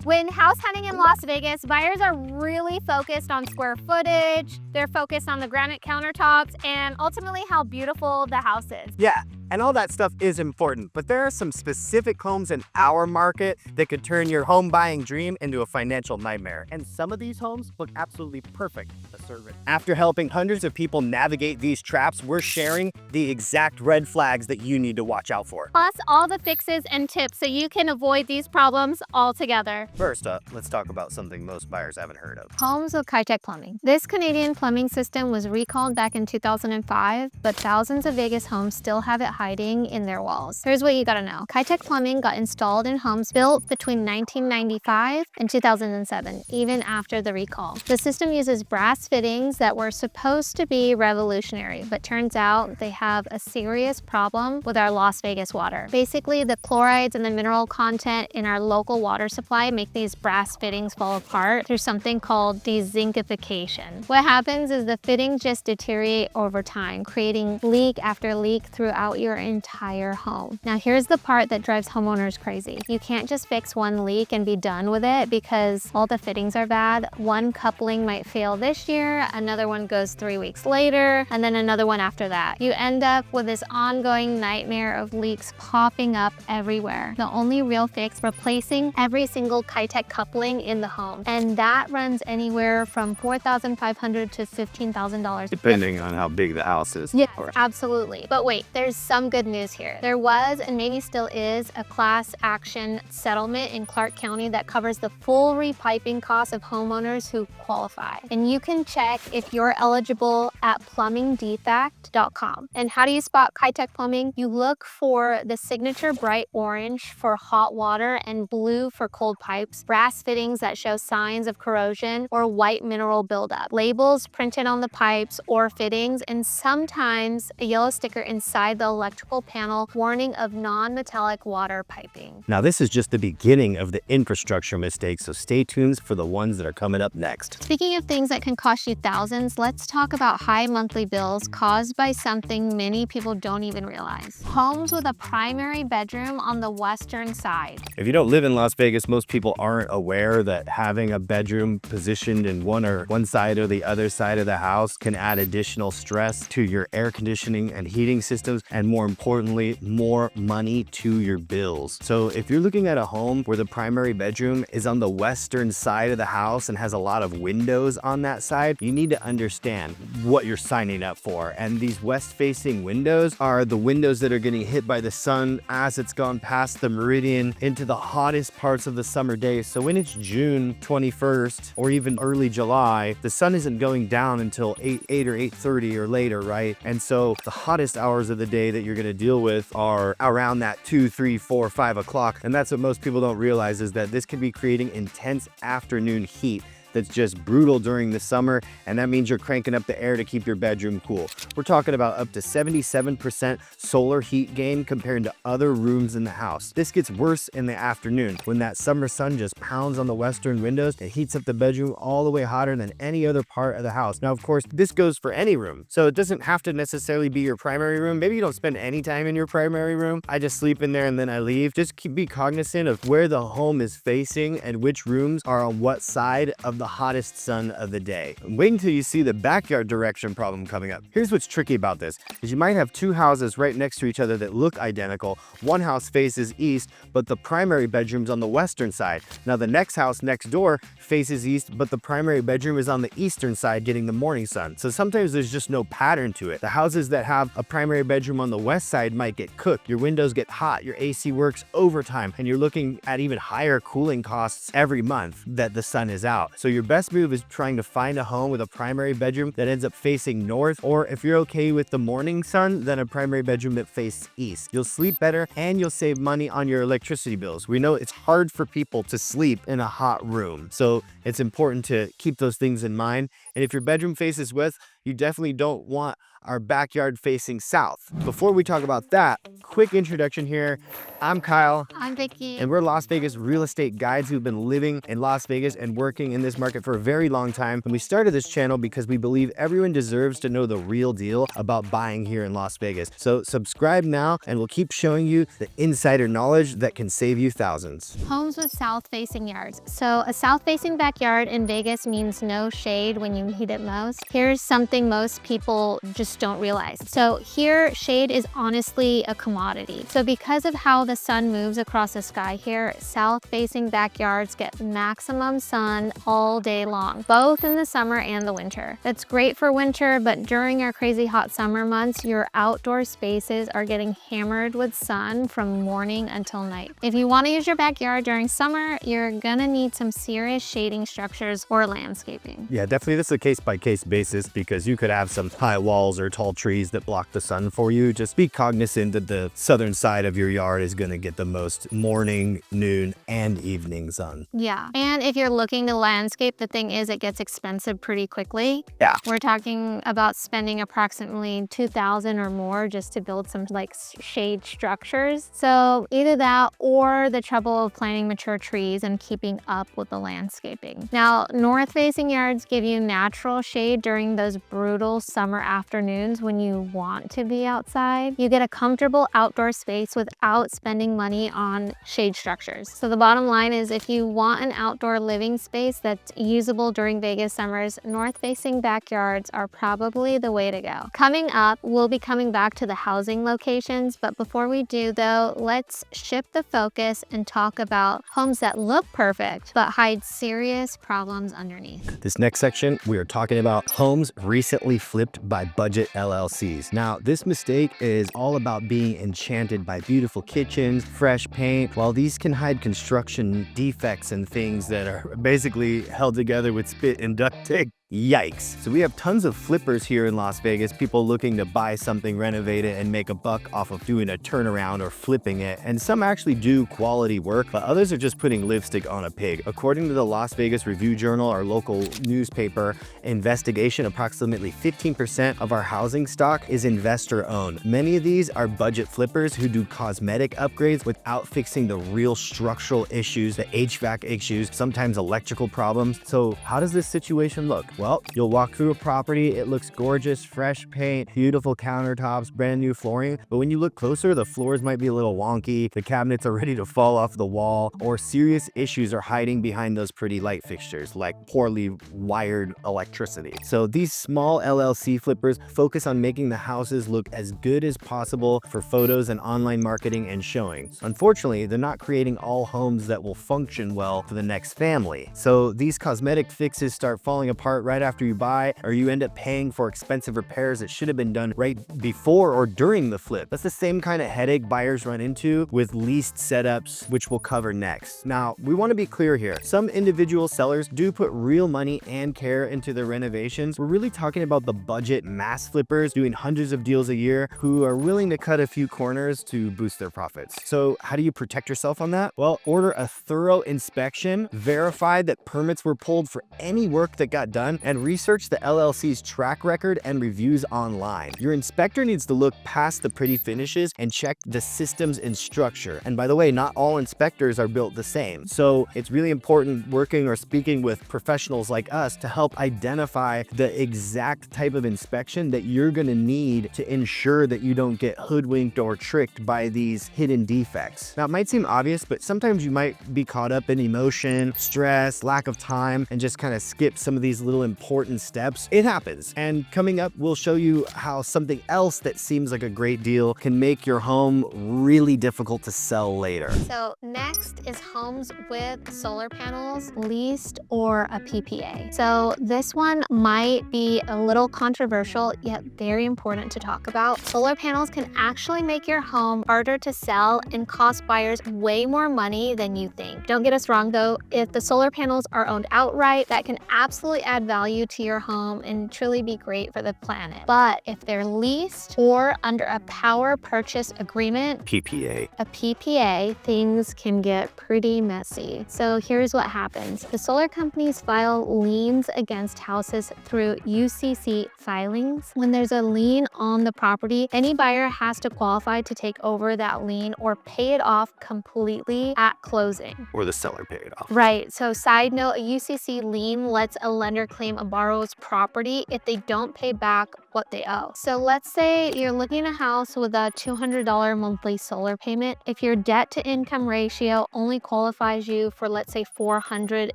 When house hunting in Las Vegas, buyers are really focused on square footage, they're focused on the granite countertops, and ultimately how beautiful the house is. Yeah, and all that stuff is important, but there are some specific homes in our market that could turn your home buying dream into a financial nightmare. And some of these homes look absolutely perfect to serve it. After helping hundreds of people navigate these traps, we're sharing the exact red flags that you need to watch out for. Plus all the fixes and tips so you can avoid these problems altogether. First up, let's talk about something most buyers haven't heard of. Homes with Kitech plumbing. This Canadian plumbing system was recalled back in 2005, but thousands of Vegas homes still have it hiding in their walls. Here's what you gotta know. Kitech plumbing got installed in homes built between 1995 and 2007, even after the recall. The system uses brass fittings that were supposed to be revolutionary, but turns out they have a serious problem with our Las Vegas water. Basically, the chlorides and the mineral content in our local water supply make these brass fittings fall apart through something called dezincification. What happens is the fittings just deteriorate over time, creating leak after leak throughout your entire home. Now here's the part that drives homeowners crazy. You can't just fix one leak and be done with it because all the fittings are bad. One coupling might fail this year, another one goes 3 weeks later, and then another one after that. You end up with this ongoing nightmare of leaks popping up everywhere. The only real fix, replacing every single Kitech coupling in the home. And that runs anywhere from $4,500 to $15,000. Depending on how big the house is. Yes, absolutely. But wait, there's some good news here. There was, and maybe still is, a class action settlement in Clark County that covers the full repiping costs of homeowners who qualify. And you can check if you're eligible at plumbingdefect.com. And how do you spot Kitech plumbing? You look for the signature bright orange for hot water and blue for cold pipes, brass fittings that show signs of corrosion, or white mineral buildup, labels printed on the pipes or fittings, and sometimes a yellow sticker inside the electrical panel warning of non-metallic water piping. Now this is just the beginning of the infrastructure mistakes, so stay tuned for the ones that are coming up next. Speaking of things that can cost you thousands, let's talk about high monthly bills caused by something many people don't even realize. Homes with a primary bedroom on the western side. If you don't live in Las Vegas, most people aren't aware that having a bedroom positioned in one side or the other side of the house can add additional stress to your air conditioning and heating systems, and more importantly, more money to your bills. So if you're looking at a home where the primary bedroom is on the western side of the house and has a lot of windows on that side, you need to understand what you're signing up for. And these west-facing windows are the windows that are getting hit by the sun as it's gone past the meridian into the hottest parts of the summer days. So when it's June 21st or even early July, the sun isn't going down until 8 or 8:30 or later, right? And so the hottest hours of the day that you're going to deal with are around that 2, 3, 4, 5 o'clock. And that's what most people don't realize, is that this can be creating intense afternoon heat that's just brutal during the summer, and that means you're cranking up the air to keep your bedroom cool. We're talking about up to 77% solar heat gain compared to other rooms in the house. This gets worse in the afternoon when that summer sun just pounds on the western windows. It heats up the bedroom all the way hotter than any other part of the house. Now, of course, this goes for any room, so it doesn't have to necessarily be your primary room. Maybe you don't spend any time in your primary room. I just sleep in there and then I leave. Just be cognizant of where the home is facing and which rooms are on what side of the hottest sun of the day. Wait until you see the backyard direction problem coming up. Here's what's tricky about this, is you might have two houses right next to each other that look identical. One house faces east, but the primary bedroom's on the western side. Now the next house next door faces east, but the primary bedroom is on the eastern side getting the morning sun. So sometimes there's just no pattern to it. The houses that have a primary bedroom on the west side might get cooked. Your windows get hot, your AC works overtime, and you're looking at even higher cooling costs every month that the sun is out. So your best move is trying to find a home with a primary bedroom that ends up facing north, or if you're okay with the morning sun, then a primary bedroom that faces east. You'll sleep better and you'll save money on your electricity bills. We know it's hard for people to sleep in a hot room, so it's important to keep those things in mind. And if your bedroom faces west, you definitely don't want our backyard facing south. Before we talk about that, quick introduction here. I'm Kyle. I'm Vicky. And we're Las Vegas real estate guides who've been living in Las Vegas and working in this market for a very long time. And we started this channel because we believe everyone deserves to know the real deal about buying here in Las Vegas. So subscribe now and we'll keep showing you the insider knowledge that can save you thousands. Homes with south-facing yards. So a south-facing backyard in Vegas means no shade when you need it most. Here's something most people just don't realize. So here, shade is honestly a commodity. So because of how the sun moves across the sky here, south-facing backyards get maximum sun all day long, both in the summer and the winter. That's great for winter, but during our crazy hot summer months, your outdoor spaces are getting hammered with sun from morning until night. If you want to use your backyard during summer, you're gonna need some serious shading structures or landscaping. Yeah, definitely this is a case-by-case basis because you could have some high walls or tall trees that block the sun for you. Just be cognizant that the southern side of your yard is going to get the most morning, noon, and evening sun. Yeah, and if you're looking to landscape, the thing is it gets expensive pretty quickly. Yeah. We're talking about spending approximately $2,000 or more just to build some like shade structures. So either that or the trouble of planting mature trees and keeping up with the landscaping. Now, north-facing yards give you natural shade during those brutal summer afternoons when you want to be outside. You get a comfortable outdoor space without spending money on shade structures. So the bottom line is if you want an outdoor living space that's usable during Vegas summers, north-facing backyards are probably the way to go. Coming up, we'll be coming back to the housing locations, but before we do though, let's shift the focus and talk about homes that look perfect but hide serious problems underneath. This next section, we are talking about homes recently flipped by budget LLCs. Now, this mistake is all about being enchanted by beautiful kitchens, fresh paint, while these can hide construction defects and things that are basically held together with spit and duct tape. Yikes. So we have tons of flippers here in Las Vegas, people looking to buy something, renovate it, and make a buck off of doing a turnaround or flipping it. And some actually do quality work, but others are just putting lipstick on a pig. According to the Las Vegas Review-Journal, our local newspaper investigation, approximately 15% of our housing stock is investor-owned. Many of these are budget flippers who do cosmetic upgrades without fixing the real structural issues, the HVAC issues, sometimes electrical problems. So how does this situation look? Well, you'll walk through a property, it looks gorgeous, fresh paint, beautiful countertops, brand new flooring, but when you look closer, the floors might be a little wonky, the cabinets are ready to fall off the wall, or serious issues are hiding behind those pretty light fixtures, like poorly wired electricity. So these small LLC flippers focus on making the houses look as good as possible for photos and online marketing and showing. Unfortunately, they're not creating all homes that will function well for the next family. So these cosmetic fixes start falling apart right after you buy, or you end up paying for expensive repairs that should have been done right before or during the flip. That's the same kind of headache buyers run into with leased setups, which we'll cover next. Now, we want to be clear here. Some individual sellers do put real money and care into their renovations. We're really talking about the budget mass flippers doing hundreds of deals a year who are willing to cut a few corners to boost their profits. So how do you protect yourself on that? Well, order a thorough inspection, verify that permits were pulled for any work that got done, and research the LLC's track record and reviews online. Your inspector needs to look past the pretty finishes and check the systems and structure. And by the way, not all inspectors are built the same. So it's really important working or speaking with professionals like us to help identify the exact type of inspection that you're going to need to ensure that you don't get hoodwinked or tricked by these hidden defects. Now, it might seem obvious, but sometimes you might be caught up in emotion, stress, lack of time, and just kind of skip some of these little important steps. It happens. And coming up, we'll show you how something else that seems like a great deal can make your home really difficult to sell later. So next is homes with solar panels, leased or a PPA. So this one might be a little controversial, yet very important to talk about. Solar panels can actually make your home harder to sell and cost buyers way more money than you think. Don't get us wrong though, if the solar panels are owned outright, that can absolutely add value value to your home and truly be great for the planet. But if they're leased or under a power purchase agreement, a PPA, things can get pretty messy. So here's what happens. The solar companies file liens against houses through UCC filings. When there's a lien on the property, any buyer has to qualify to take over that lien or pay it off completely at closing. Or the seller pay it off. Right. So side note, a UCC lien lets a lender claim a borrower's property if they don't pay back what they owe. So let's say you're looking at a house with a $200 monthly solar payment. If your debt to income ratio only qualifies you for, let's say, $400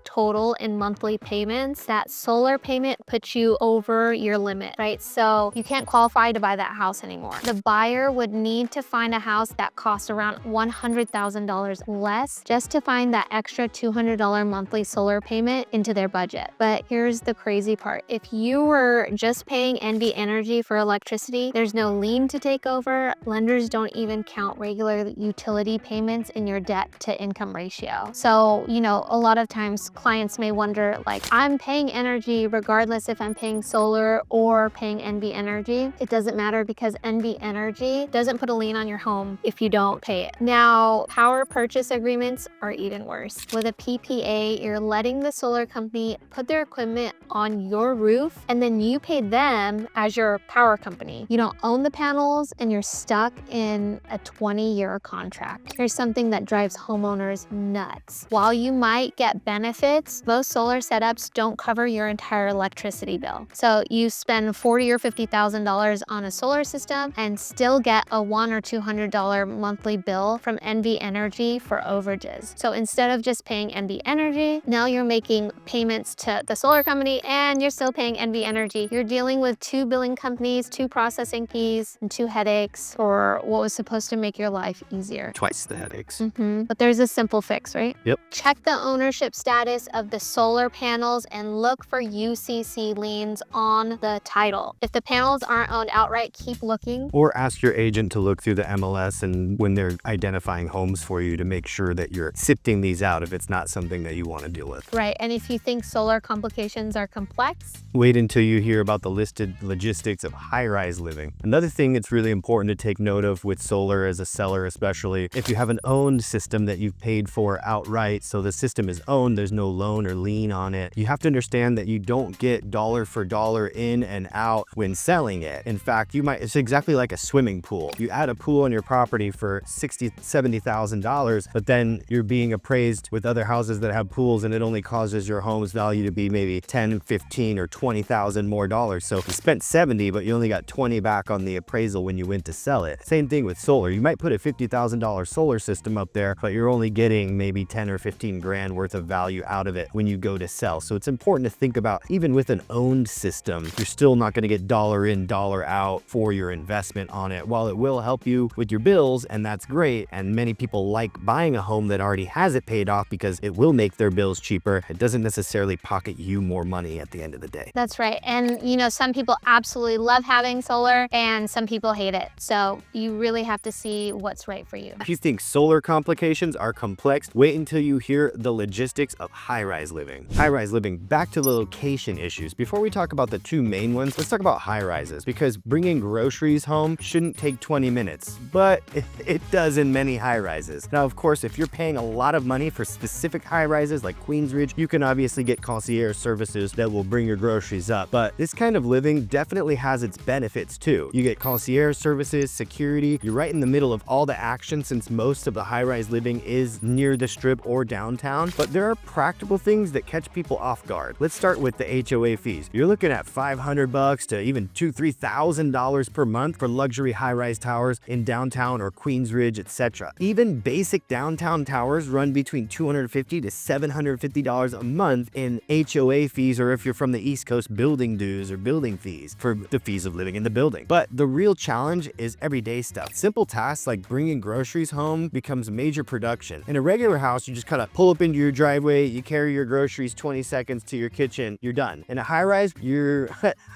total in monthly payments, that solar payment puts you over your limit, right? So you can't qualify to buy that house anymore. The buyer would need to find a house that costs around $100,000 less just to find that extra $200 monthly solar payment into their budget. But here's the crazy part. If you were just paying NV Energy for electricity, there's no lien to take over. Lenders don't even count regular utility payments in your debt to income ratio. So, you know, a lot of times clients may wonder, like, I'm paying energy regardless if I'm paying solar or paying NV Energy. It doesn't matter because NV Energy doesn't put a lien on your home if you don't pay it. Now, power purchase agreements are even worse. With a PPA, you're letting the solar company put their equipment on your roof and then you pay them as your power company. You don't own the panels and you're stuck in a 20-year contract. Here's something that drives homeowners nuts. While you might get benefits, most solar setups don't cover your entire electricity bill. So you spend $40,000 or $50,000 on a solar system and still get a $100 or $200 monthly bill from NV Energy for overages. So instead of just paying NV Energy, now you're making payments to the solar company and you're still paying NV Energy. You're dealing with 2 billing companies, 2 processing fees, and 2 headaches for what was supposed to make your life easier. Twice the headaches. But there's a simple fix, right? Yep. Check the ownership status of the solar panels and look for UCC liens on the title. If the panels aren't owned outright, keep looking. Or ask your agent to look through the MLS and when they're identifying homes for you to make sure that you're sifting these out if it's not something that you want to deal with. Right, and if you think solar complications are complex, wait until you hear about the listed logistics of high-rise living. Another thing that's really important to take note of with solar as a seller, especially if you have an owned system that you've paid for outright, so the system is owned, there's no loan or lien on it, you have to understand that you don't get dollar for dollar in and out when selling it. In fact, it's exactly like a swimming pool. You add a pool on your property for $60,000, $70,000, but then you're being appraised with other houses that have pools and it only causes your home's value to be maybe 10, 15, or 20,000 more dollars. So you spent 70, but you only got 20 back on the appraisal when you went to sell it. Same thing with solar. You might put a $50,000 solar system up there, but you're only getting maybe 10 or 15 grand worth of value out of it when you go to sell. So it's important to think about, even with an owned system, you're still not going to get dollar in, dollar out for your investment on it. While it will help you with your bills, and that's great, and many people like buying a home that already has it paid off because it will make their bills cheaper, it doesn't necessarily pocket you more money at the end of the day. That's right. And you know, some people absolutely love having solar and some people hate it. So you really have to see what's right for you. If you think solar complications are complex, wait until you hear the logistics of high-rise living. High-rise living, back to the location issues. Before we talk about the 2 main ones, let's talk about high-rises, because bringing groceries home shouldn't take 20 minutes, but it does in many high-rises. Now, of course, if you're paying a lot of money for specific high-rises like Queensridge, you can obviously get concierge services that will bring your groceries up, but this kind of living definitely has its benefits too. You get concierge services, security, you're right in the middle of all the action since most of the high-rise living is near the strip or downtown, but there are practical things that catch people off guard. Let's start with the HOA fees. You're looking at $500 to even $2,000, $3,000 per month for luxury high-rise towers in downtown or Queensridge, etc. Even basic downtown towers run between $250 to $750 a month in HOA fees, or if you're from the East Coast, building dues or building fees. For absorb the fees of living in the building. But the real challenge is everyday stuff. Simple tasks like bringing groceries home becomes major production. In a regular house, you just kind of pull up into your driveway, you carry your groceries 20 seconds to your kitchen, you're done. In a high-rise,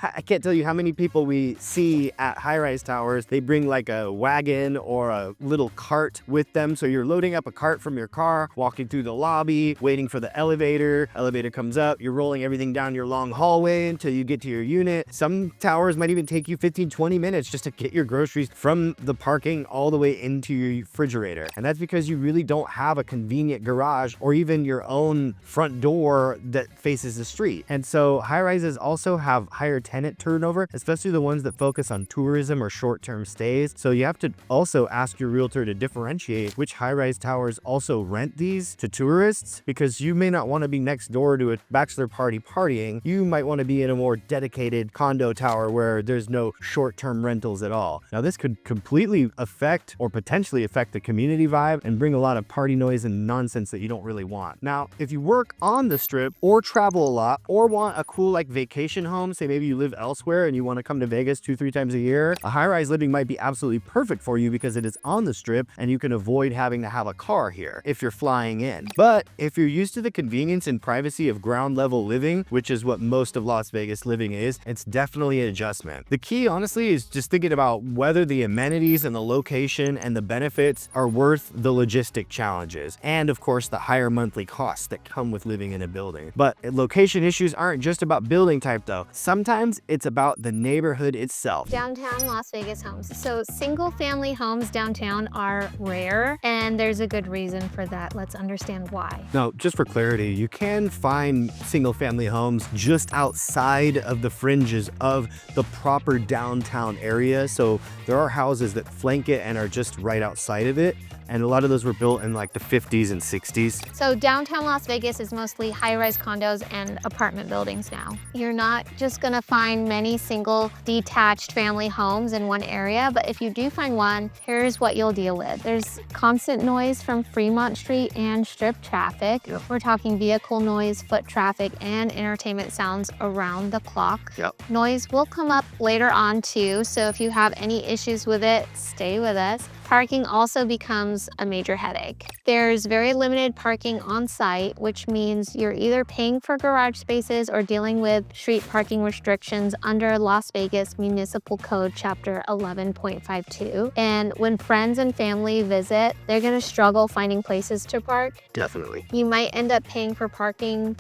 I can't tell you how many people we see at high-rise towers. They bring like a wagon or a little cart with them. So you're loading up a cart from your car, walking through the lobby, waiting for the elevator. Elevator comes up, you're rolling everything down your long hallway until you get to your unit. Some towers might even take you 15-20 minutes just to get your groceries from the parking all the way into your refrigerator. And that's because you really don't have a convenient garage or even your own front door that faces the street. And so high-rises also have higher tenant turnover, especially the ones that focus on tourism or short-term stays. So you have to also ask your realtor to differentiate which high-rise towers also rent these to tourists, because you may not want to be next door to a bachelor party partying. You might want to be in a more dedicated condo tower where there's no short-term rentals at all. Now, this could completely affect or potentially affect the community vibe and bring a lot of party noise and nonsense that you don't really want. Now, if you work on the strip or travel a lot or want a cool like vacation home, say maybe you live elsewhere and you want to come to Vegas 2-3 times a year, a high-rise living might be absolutely perfect for you because it is on the strip and you can avoid having to have a car here if you're flying in. But if you're used to the convenience and privacy of ground level living, which is what most of Las Vegas living is, it's definitely an adjustment. The key, honestly, is just thinking about whether the amenities and the location and the benefits are worth the logistic challenges, and of course the higher monthly costs that come with living in a building. But location issues aren't just about building type though. Sometimes it's about the neighborhood itself. Downtown Las Vegas homes. So single family homes downtown are rare, and there's a good reason for that. Let's understand why. Now, just for clarity, you can find single family homes just outside of the fringes of the proper downtown area. So there are houses that flank it and are just right outside of it. And a lot of those were built in like the 50s and 60s. So downtown Las Vegas is mostly high-rise condos and apartment buildings now. You're not just gonna find many single detached family homes in one area, but if you do find one, here's what you'll deal with. There's constant noise from Fremont Street and Strip traffic. Yep. We're talking vehicle noise, foot traffic, and entertainment sounds around the clock. Yep. Noise will come up later on too, so if you have any issues with it, stay with us. Parking also becomes a major headache. There's very limited parking on site, which means you're either paying for garage spaces or dealing with street parking restrictions under Las Vegas Municipal Code Chapter 11.52. And when friends and family visit, they're gonna struggle finding places to park. Definitely. You might end up paying for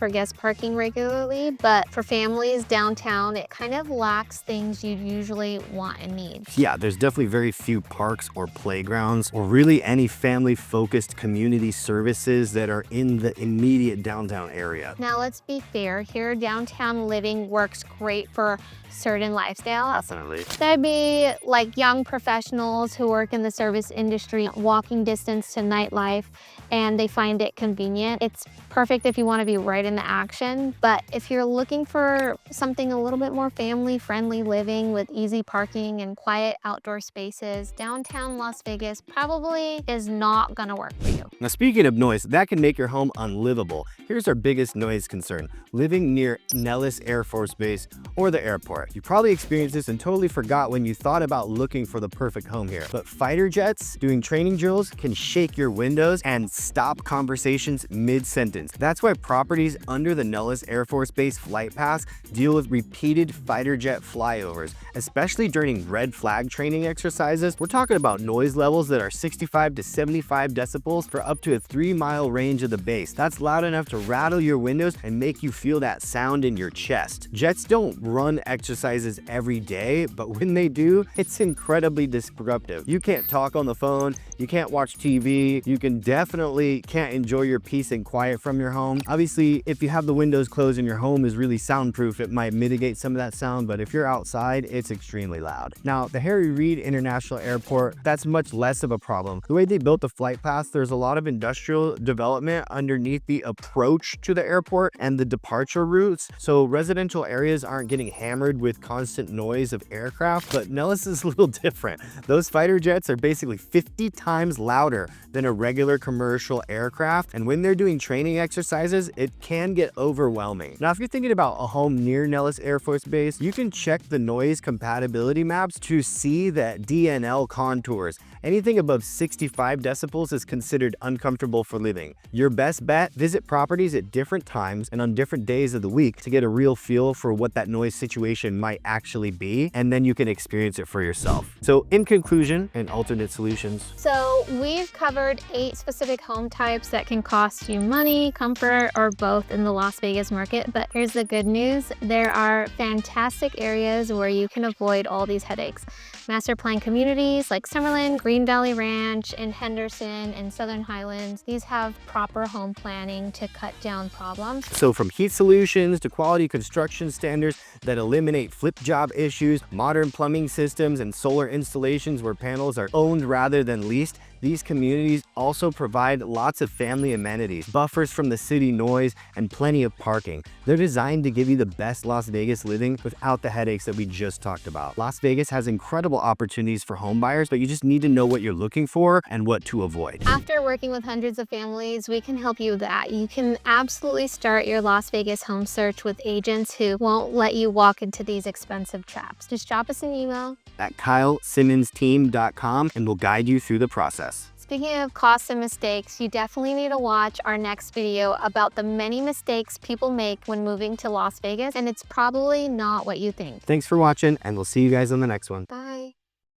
guest parking regularly, but for families downtown, it kind of lacks things you usually want and need. Yeah, there's definitely very few parks or playgrounds or really any family-focused community services that are in the immediate downtown area. Now, let's be fair here. Downtown living works great for certain lifestyles. Definitely. That'd be like young professionals who work in the service industry, walking distance to nightlife, and they find it convenient. It's perfect if you want to be right in the action, but if you're looking for something a little bit more family-friendly living with easy parking and quiet outdoor spaces, downtown Las Vegas probably is not gonna work for you. Now, speaking of noise, that can make your home unlivable. Here's our biggest noise concern: living near Nellis Air Force Base or the airport. You probably experienced this and totally forgot when you thought about looking for the perfect home here. But fighter jets doing training drills can shake your windows and stop conversations mid-sentence. That's why properties under the Nellis Air Force Base flight paths deal with repeated fighter jet flyovers, especially during red flag training exercises. We're talking about noise levels that are 65 to 75 decibels for up to a 3-mile range of the base. That's loud enough to rattle your windows and make you feel that sound in your chest. Jets don't run exercises every day, but when they do, it's incredibly disruptive. You can't talk on the phone, you can't watch TV, you definitely can't enjoy your peace and quiet from your home. Obviously, if you have the windows closed and your home is really soundproof, it might mitigate some of that sound, but if you're outside, it's extremely loud. Now, the Harry Reid International Airport, that's much much less of a problem. The way they built the flight paths, there's a lot of industrial development underneath the approach to the airport and the departure routes, so residential areas aren't getting hammered with constant noise of aircraft. But Nellis is a little different. Those fighter jets are basically 50 times louder than a regular commercial aircraft, and when they're doing training exercises, it can get overwhelming. Now, if you're thinking about a home near Nellis Air Force Base, you can check the noise compatibility maps to see that DNL contours. Anything above 65 decibels is considered uncomfortable for living. Your best bet, visit properties at different times and on different days of the week to get a real feel for what that noise situation might actually be, and then you can experience it for yourself. So in conclusion, and alternate solutions. So we've covered 8 specific home types that can cost you money, comfort, or both in the Las Vegas market. But here's the good news. There are fantastic areas where you can avoid all these headaches. Master plan communities like Summerlin, Green Valley Ranch, and Henderson and Southern Highlands, these have proper home planning to cut down problems. So from heat solutions to quality construction standards that eliminate flip job issues, modern plumbing systems, and solar installations where panels are owned rather than leased, these communities also provide lots of family amenities, buffers from the city noise, and plenty of parking. They're designed to give you the best Las Vegas living without the headaches that we just talked about. Las Vegas has incredible opportunities for home buyers, but you just need to know what you're looking for and what to avoid. After working with hundreds of families, we can help you with that. You can absolutely start your Las Vegas home search with agents who won't let you walk into these expensive traps. Just drop us an email at KyleSimmonsTeam.com and we'll guide you through the process. Speaking of costs and mistakes, you definitely need to watch our next video about the many mistakes people make when moving to Las Vegas, and it's probably not what you think. Thanks for watching, and we'll see you guys on the next one. Bye.